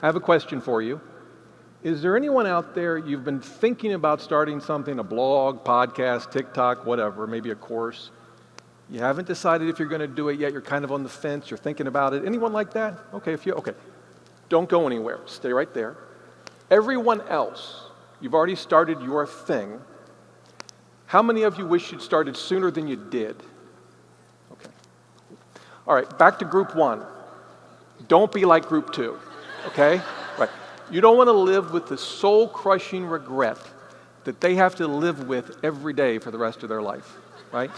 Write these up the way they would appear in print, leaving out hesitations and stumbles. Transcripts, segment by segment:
I have a question for you. Is there anyone out there, you've been thinking about starting something, a blog, podcast, TikTok, whatever, maybe a course. You haven't decided if you're going to do it yet. You're kind of on the fence. You're thinking about it. Anyone like that? Okay, okay. Don't go anywhere. Stay right there. Everyone else, you've already started your thing. How many of you wish you'd started sooner than you did? Okay. All right, back to group one. Don't be like group two, okay? Right. You don't want to live with the soul-crushing regret that they have to live with every day for the rest of their life, right?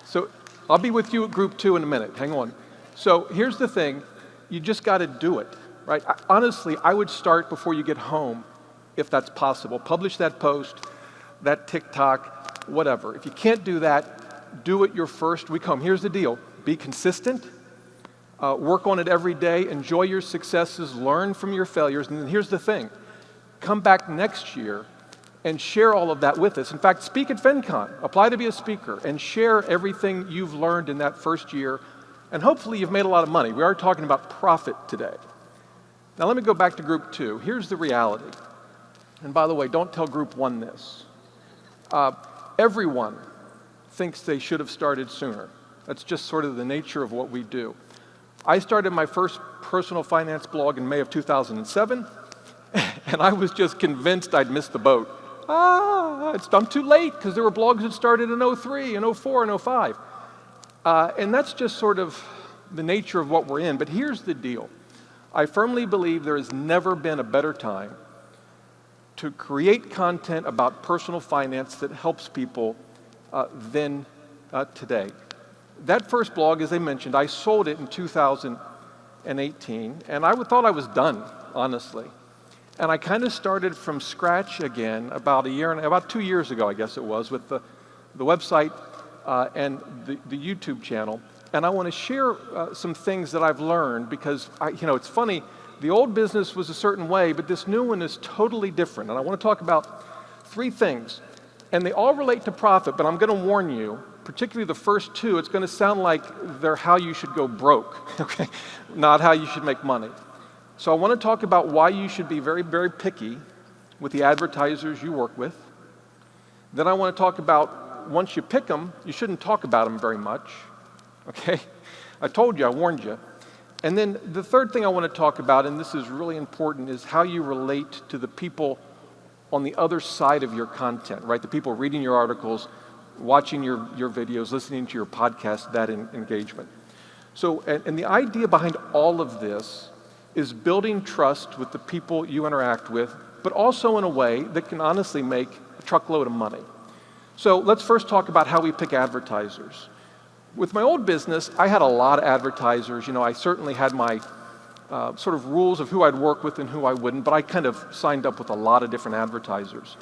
So I'll be with you at group two in a minute. Hang on. So here's the thing. You just got to do it, right? Honestly, I would start before you get home, if that's possible. Publish that post, that TikTok, whatever. If you can't do that, do it your first week home. Here's the deal. Be consistent. Work on it every day. Enjoy your successes. Learn from your failures. And then here's the thing. Come back next year and share all of that with us. In fact, speak at FinCon. Apply to be a speaker and share everything you've learned in that first year. And hopefully you've made a lot of money. We are talking about profit today. Now let me go back to group two. Here's the reality. And by the way, don't tell group one this. Everyone thinks they should have started sooner. That's just sort of the nature of what we do. I started my first personal finance blog in May of 2007, and I was just convinced I'd missed the boat. I'm too late, because there were blogs that started in 03, and 04, and 05. And that's just sort of the nature of what we're in. But here's the deal. I firmly believe there has never been a better time to create content about personal finance that helps people than today. That first blog, as I mentioned, I sold it in 2018, and I thought I was done, honestly. And I kind of started from scratch again about 2 years ago, I guess it was, with the website and the YouTube channel. And I want to share some things that I've learned because, it's funny, the old business was a certain way, but this new one is totally different. And I want to talk about 3 things. And they all relate to profit, but I'm going to warn you, particularly the first 2, it's going to sound like they're how you should go broke, okay? Not how you should make money. So I want to talk about why you should be very, very picky with the advertisers you work with. Then I want to talk about once you pick them, you shouldn't talk about them very much, okay? I told you, I warned you. And then the third thing I want to talk about, and this is really important, is how you relate to the people on the other side of your content, right? The people reading your articles, watching your videos, listening to your podcast, that engagement. So, and the idea behind all of this is building trust with the people you interact with, but also in a way that can honestly make a truckload of money. So let's first talk about how we pick advertisers. With my old business, I had a lot of advertisers. I certainly had my sort of rules of who I'd work with and who I wouldn't, but I kind of signed up with a lot of different advertisers.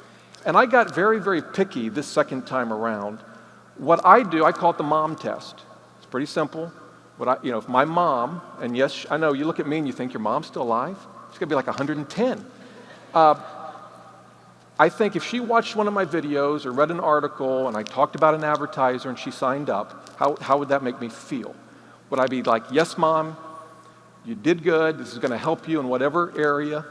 And I got very, very picky this second time around. What I do, I call it the mom test. It's pretty simple. If my mom, and yes, I know you look at me and you think your mom's still alive, she's gonna be like 110. I think if she watched one of my videos or read an article and I talked about an advertiser and she signed up, how would that make me feel? Would I be like, yes, mom, you did good, this is gonna help you in whatever area?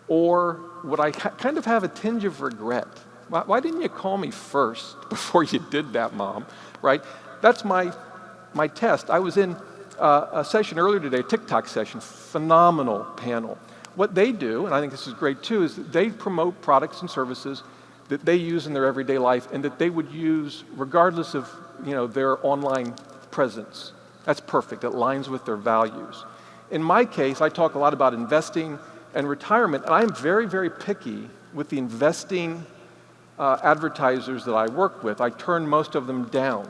Or would I kind of have a tinge of regret? Why didn't you call me first before you did that, Mom? Right? That's my test. I was in a session earlier today, a TikTok session, phenomenal panel. What they do, and I think this is great too, is that they promote products and services that they use in their everyday life and that they would use regardless of their online presence. That's perfect. It aligns with their values. In my case, I talk a lot about investing and retirement, and I'm very, very picky with the investing advertisers that I work with. I turn most of them down.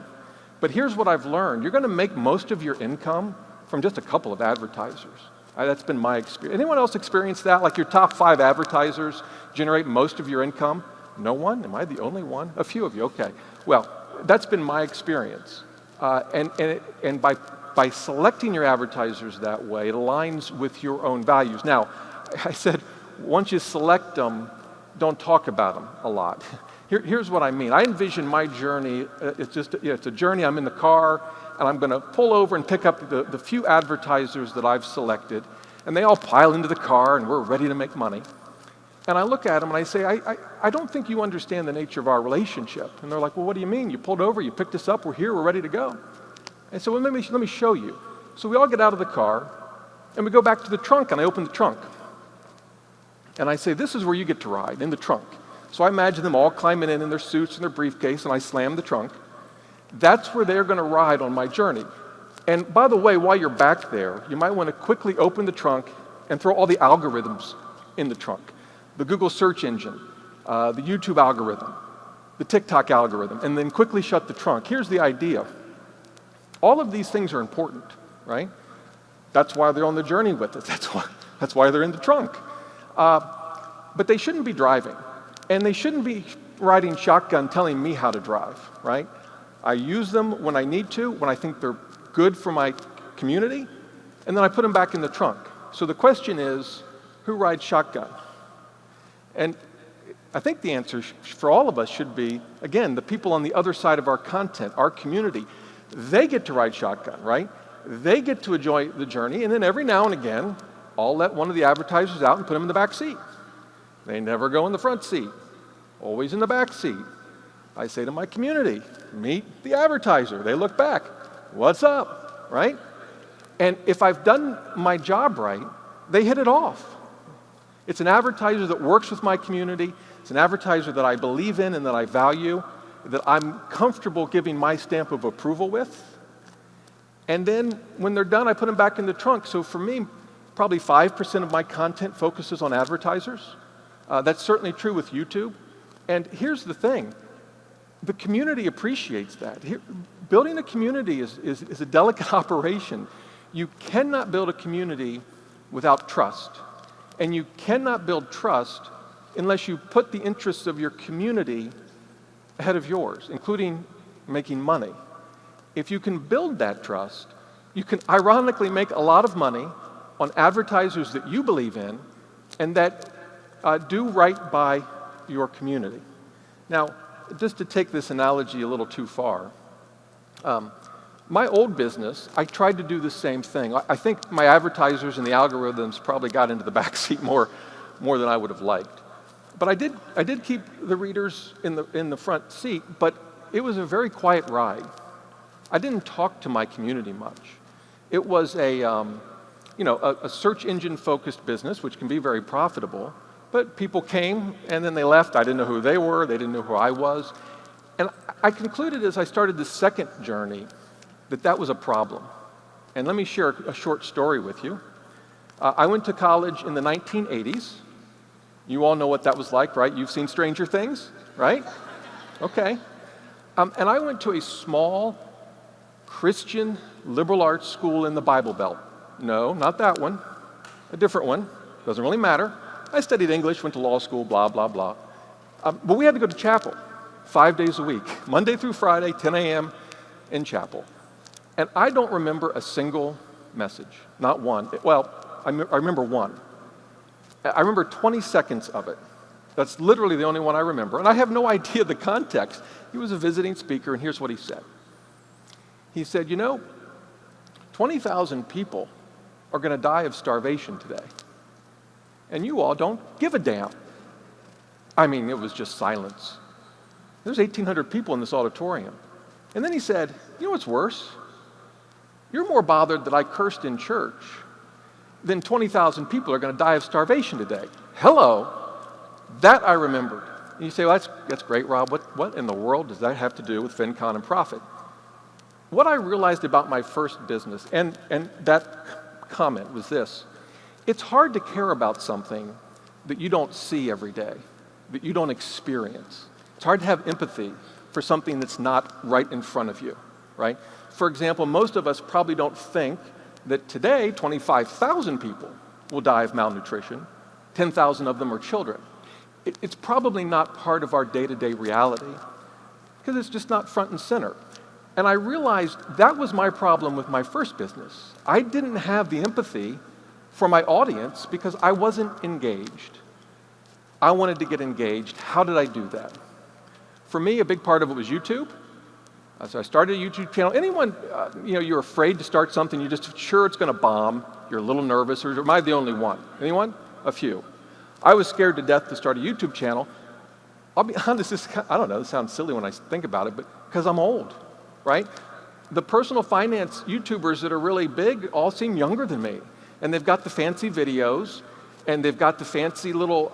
But here's what I've learned. You're going to make most of your income from just a couple of advertisers. That's been my experience. Anyone else experience that? Like your top 5 advertisers generate most of your income? No one? Am I the only one? A few of you, okay. Well, that's been my experience. And by selecting your advertisers that way, it aligns with your own values. Now, I said, once you select them, don't talk about them a lot. Here's what I mean. I envision my journey, it's a journey, I'm in the car, and I'm going to pull over and pick up the few advertisers that I've selected. And they all pile into the car, and we're ready to make money. And I look at them and I say, I don't think you understand the nature of our relationship. And they're like, well, what do you mean? You pulled over, you picked us up, we're here, we're ready to go. And so, well, let me show you. So we all get out of the car, and we go back to the trunk, and I open the trunk. And I say, this is where you get to ride, in the trunk. So I imagine them all climbing in their suits and their briefcase, and I slam the trunk. That's where they're going to ride on my journey. And by the way, while you're back there, you might want to quickly open the trunk and throw all the algorithms in the trunk. The Google search engine, the YouTube algorithm, the TikTok algorithm, and then quickly shut the trunk. Here's the idea. All of these things are important, right? That's why they're on the journey with us. That's why they're in the trunk. But they shouldn't be driving. And they shouldn't be riding shotgun telling me how to drive, right? I use them when I need to, when I think they're good for my community, and then I put them back in the trunk. So the question is, who rides shotgun? And I think the answer for all of us should be, again, the people on the other side of our content, our community. They get to ride shotgun, right? They get to enjoy the journey, and then every now and again, I'll let one of the advertisers out and put them in the back seat. They never go in the front seat, always in the back seat. I say to my community, meet the advertiser. They look back, what's up, right? And if I've done my job right, they hit it off. It's an advertiser that works with my community. It's an advertiser that I believe in and that I value, that I'm comfortable giving my stamp of approval with. And then when they're done, I put them back in the trunk. So for me, probably 5% of my content focuses on advertisers. That's certainly true with YouTube. And here's the thing. The community appreciates that. Building a community is a delicate operation. You cannot build a community without trust. And you cannot build trust unless you put the interests of your community ahead of yours, including making money. If you can build that trust, you can ironically make a lot of money on advertisers that you believe in and that do right by your community. Now, just to take this analogy a little too far, my old business, I tried to do the same thing. I think my advertisers and the algorithms probably got into the back seat more than I would have liked. But I did keep the readers in the front seat, but it was a very quiet ride. I didn't talk to my community much. It was a search engine focused business, which can be very profitable. But people came and then they left. I didn't know who they were. They didn't know who I was. And I concluded as I started the second journey that was a problem. And let me share a short story with you. I went to college in the 1980s. You all know what that was like, right? You've seen Stranger Things, right? Okay. And I went to a small Christian liberal arts school in the Bible Belt. No, not that one. A different one. Doesn't really matter. I studied English, went to law school, blah, blah, blah. But we had to go to chapel 5 days a week, Monday through Friday, 10 a.m. in chapel. And I don't remember a single message, not one. Well, I remember one. I remember 20 seconds of it. That's literally the only one I remember. And I have no idea the context. He was a visiting speaker, and here's what he said. He said, 20,000 people are going to die of starvation today. And you all don't give a damn. I mean, it was just silence. There's 1,800 people in this auditorium. And then he said, you know what's worse? You're more bothered that I cursed in church than 20,000 people are going to die of starvation today. Hello. That I remembered. And you say, well, that's great, Rob. What in the world does that have to do with FinCon and profit? What I realized about my first business, and that comment was this: it's hard to care about something that you don't see every day, that you don't experience. It's hard to have empathy for something that's not right in front of you, right? For example, most of us probably don't think that today 25,000 people will die of malnutrition, 10,000 of them are children. It's probably not part of our day-to-day reality because it's just not front and center. And I realized that was my problem with my first business. I didn't have the empathy for my audience because I wasn't engaged. I wanted to get engaged. How did I do that? For me, a big part of it was YouTube. So I started a YouTube channel. Anyone, you're afraid to start something, you're just sure it's going to bomb, you're a little nervous, or am I the only one? Anyone? A few. I was scared to death to start a YouTube channel. I'll be honest, I don't know, this sounds silly when I think about it, but because I'm old, right? The personal finance YouTubers that are really big all seem younger than me. And they've got the fancy videos, and they've got the fancy little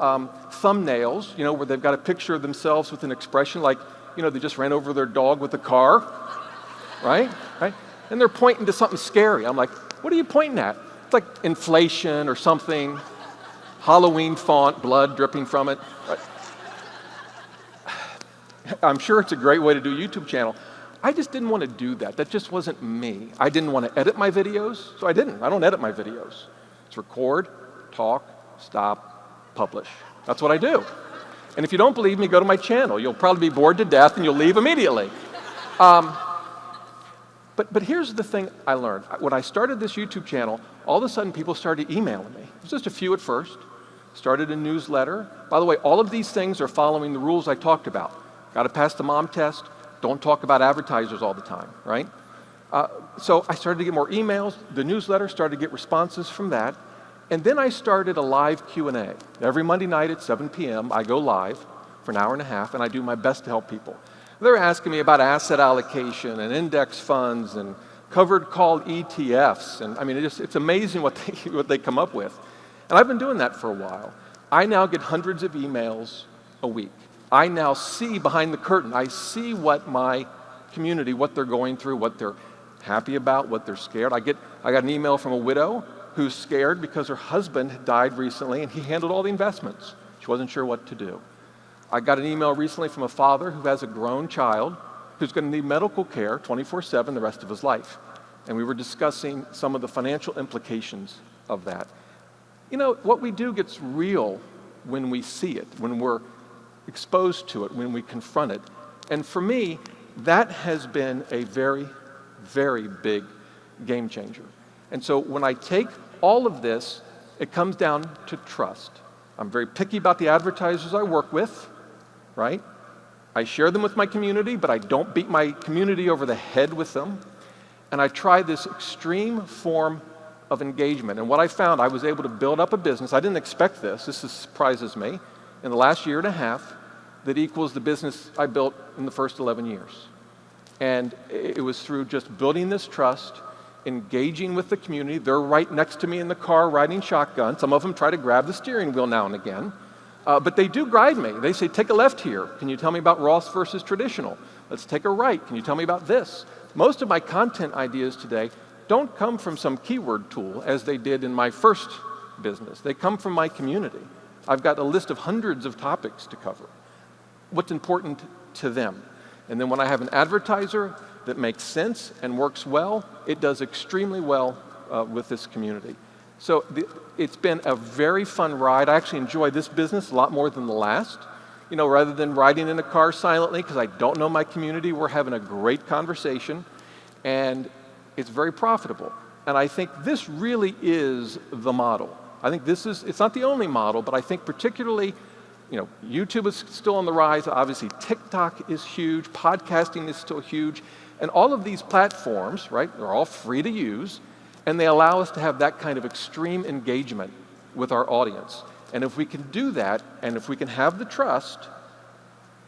thumbnails, where they've got a picture of themselves with an expression like, they just ran over their dog with a car, right? And they're pointing to something scary. I'm like, what are you pointing at? It's like inflation or something, Halloween font, blood dripping from it. Right? I'm sure it's a great way to do a YouTube channel. I just didn't want to do that. That just wasn't me. I didn't want to edit my videos, so I didn't. I don't edit my videos. It's record, talk, stop, publish. That's what I do. And if you don't believe me, go to my channel. You'll probably be bored to death and you'll leave immediately. But here's the thing I learned. When I started this YouTube channel, all of a sudden people started emailing me. It was just a few at first. Started a newsletter. By the way, all of these things are following the rules I talked about. Got to pass the mom test. Don't talk about advertisers all the time, right? So I started to get more emails. The newsletter started to get responses from that. And then I started a live Q&A. Every Monday night at 7 p.m., I go live for an hour and a half, and I do my best to help people. They're asking me about asset allocation and index funds and covered call ETFs. And I mean, it's amazing what they come up with. And I've been doing that for a while. I now get hundreds of emails a week. I now see behind the curtain. I see what my community, what they're going through, what they're happy about, what they're scared. I got an email from a widow who's scared because her husband had died recently and he handled all the investments. She wasn't sure what to do. I got an email recently from a father who has a grown child who's going to need medical care 24/7 the rest of his life. And we were discussing some of the financial implications of that. What we do gets real when we see it, when we're exposed to it, when we confront it. And for me, that has been a very, very big game changer. And so when I take all of this, it comes down to trust. I'm very picky about the advertisers I work with, right? I share them with my community, but I don't beat my community over the head with them. And I try this extreme form of engagement. And what I found, I was able to build up a business. I didn't expect this. This surprises me. In the last year and a half, that equals the business I built in the first 11 years. And it was through just building this trust, engaging with the community. They're right next to me in the car riding shotgun. Some of them try to grab the steering wheel now and again. But they do guide me. They say, take a left here. Can you tell me about Roth versus traditional? Let's take a right. Can you tell me about this? Most of my content ideas today don't come from some keyword tool as they did in my first business. They come from my community. I've got a list of hundreds of topics to cover. What's important to them. And then when I have an advertiser that makes sense and works well, it does extremely well with this community. So it's been a very fun ride. I actually enjoy this business a lot more than the last. Rather than riding in a car silently because I don't know my community, we're having a great conversation and it's very profitable. And I think this really is the model. I think it's not the only model, but I think particularly YouTube is still on the rise. Obviously, TikTok is huge. Podcasting is still huge. And all of these platforms, right, they're all free to use, and they allow us to have that kind of extreme engagement with our audience. And if we can do that, and if we can have the trust,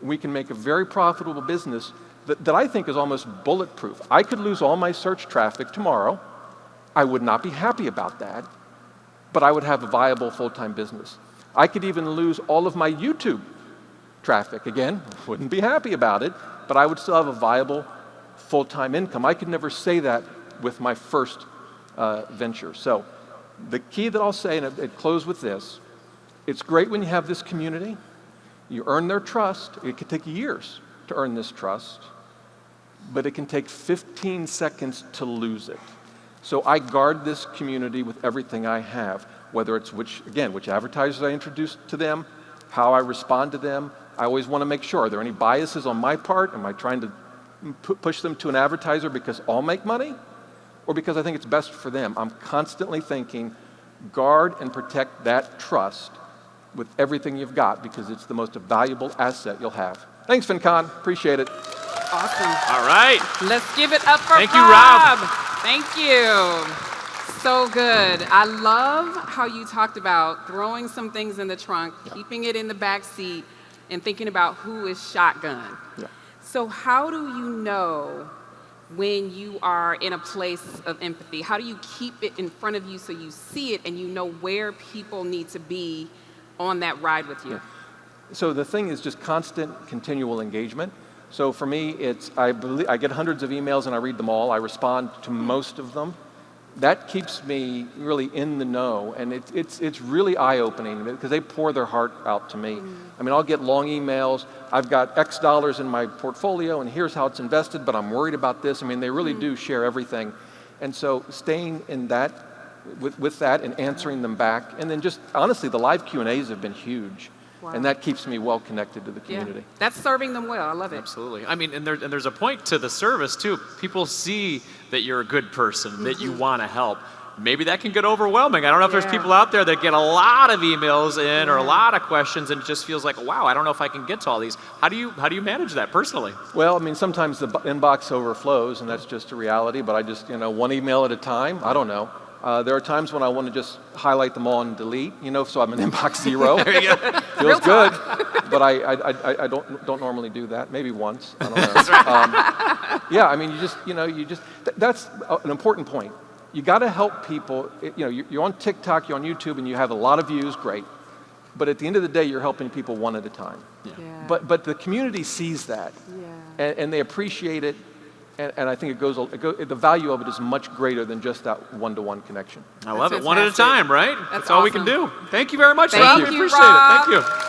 we can make a very profitable business that I think is almost bulletproof. I could lose all my search traffic tomorrow. I would not be happy about that, but I would have a viable full-time business. I could even lose all of my YouTube traffic. Again, wouldn't be happy about it, but I would still have a viable full-time income. I could never say that with my first venture. So the key that I'll say, and it close with this, it's great when you have this community. You earn their trust. It could take years to earn this trust, but it can take 15 seconds to lose it. So I guard this community with everything I have. Whether it's which advertisers I introduce to them, how I respond to them. I always want to make sure, are there any biases on my part? Am I trying to push them to an advertiser because I'll make money? Or because I think it's best for them? I'm constantly thinking, guard and protect that trust with everything you've got because it's the most valuable asset you'll have. Thanks, FinCon. Appreciate it. Awesome. All right. Let's give it up for Thank you, Rob. Thank you. So good. I love how you talked about throwing some things in the trunk, keeping it in the back seat, and thinking about who is shotgun. Yeah. So how do you know when you are in a place of empathy? How do you keep it in front of you so you see it and you know where people need to be on that ride with you? Yeah. So the thing is just constant, continual engagement. So for me, I get hundreds of emails and I read them all. I respond to most of them. That keeps me really in the know, and it's really eye-opening because they pour their heart out to me. I mean, I'll get long emails. I've got X dollars in my portfolio, and here's how it's invested, but I'm worried about this. I mean, they really do share everything. And so staying in that, with that and answering them back, and then just, honestly, the live Q&As have been huge. Wow. And that keeps me well connected to the community. Yeah. That's serving them well. I love it. Absolutely. I mean, and there's a point to the service, too. People see that you're a good person, that you want to help. Maybe that can get overwhelming. I don't know if there's people out there that get a lot of emails in or a lot of questions, and it just feels like, wow, I don't know if I can get to all these. How do you manage that personally? Well, I mean, sometimes the inbox overflows, and that's just a reality, but I just, one email at a time, I don't know. There are times when I want to just highlight them all and delete, so I'm an inbox zero. There you go. Feels good, but I don't normally do that. Maybe once. I don't know. That's right. Yeah, I mean, that's an important point. You got to help people. You're on TikTok, you're on YouTube, and you have a lot of views. Great, but at the end of the day, you're helping people one at a time. Yeah. But the community sees that, and they appreciate it. And I think the value of it is much greater than just that one-to-one connection. I love it. Fantastic. One at a time, right? That's all we can awesome. do. Thank you very much, Thank Rob. you, We appreciate Rob. it. Thank you.